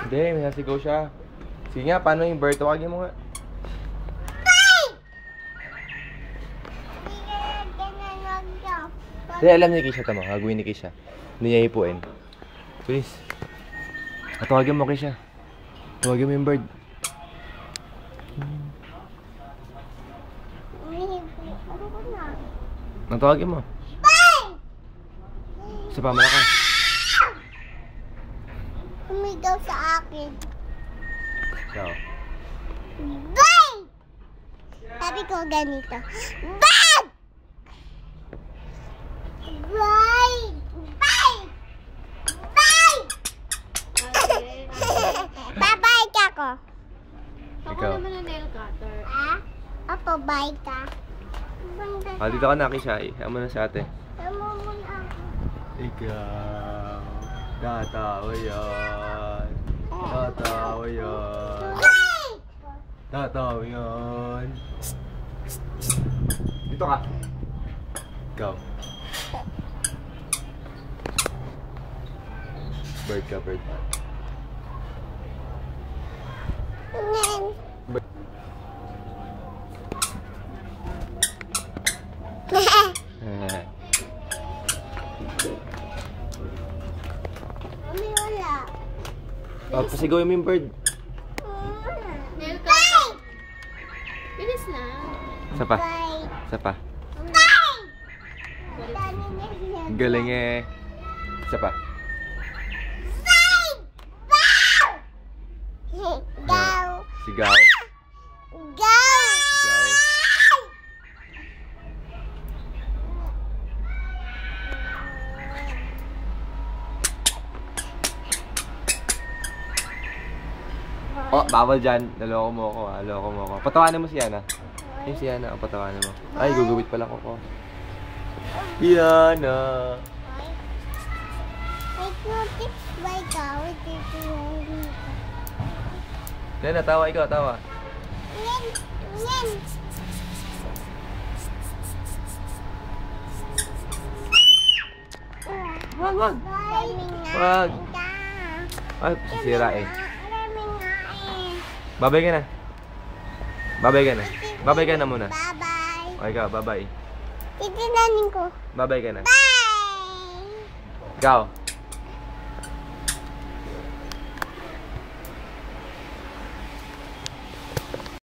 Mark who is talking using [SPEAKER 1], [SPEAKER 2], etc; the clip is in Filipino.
[SPEAKER 1] Hindi, may nasigaw siya. Sige nga, paano yung bird? Tawagin mo nga. Hindi, alam ni Keisha tama. Gagawin ni Keisha. Hindi niya hipuin. Please. Tawagin mo Keisha. Tawagin mo yung bird. Tawagin mo. Isa pa, malakas.
[SPEAKER 2] Umigaw sa akin.
[SPEAKER 1] Ikaw.
[SPEAKER 2] Bang! Sabi ko ganito. Bang! Bang! Bang! Bang! Babay ka ko.
[SPEAKER 3] Ako
[SPEAKER 1] Ikaw.
[SPEAKER 3] naman ang nail cutter.
[SPEAKER 2] Ha? Apo, bye ka.
[SPEAKER 1] Dito ka na Keisha. Iyan mo na sa ate.
[SPEAKER 2] Tama mo na ako.
[SPEAKER 1] Ikaw. Tatawa yan. Tatawa yan. Tatawa yan. Dito ka. Ikaw. Bird ka, bird.
[SPEAKER 2] Mami, wala.
[SPEAKER 1] Pasigawin mo yung bird.
[SPEAKER 3] Nail cutter. Bilis na.
[SPEAKER 1] Isa pa.
[SPEAKER 2] Bye.
[SPEAKER 1] Isa pa.
[SPEAKER 2] Bye! Dami na siya.
[SPEAKER 1] Galing eh. Isa pa.
[SPEAKER 2] Bye! Bow! Go!
[SPEAKER 1] Sigaw.
[SPEAKER 2] Go!
[SPEAKER 1] Sigaw. Oh, bawal dyan. Naloko mo ako ha. Naloko mo ako. Patawanan mo si Yana. Yung si Yana. Patawanan mo. Ay, gugubit pala ko. Yana.
[SPEAKER 2] Wait, notice by ka. Wait, wait.
[SPEAKER 1] Yana, tawa ikaw. Tawa.
[SPEAKER 2] Yan! Yan!
[SPEAKER 1] Wag, wag.
[SPEAKER 2] Bye!
[SPEAKER 1] Wag. Ay, sisira eh. Babay ka na. Babay ka na. Babay ka na muna.
[SPEAKER 2] Bye-bye!
[SPEAKER 1] O, ikaw, babay.
[SPEAKER 2] Titinanin ko.
[SPEAKER 1] Babay ka na.
[SPEAKER 2] Bye!
[SPEAKER 1] Ikaw.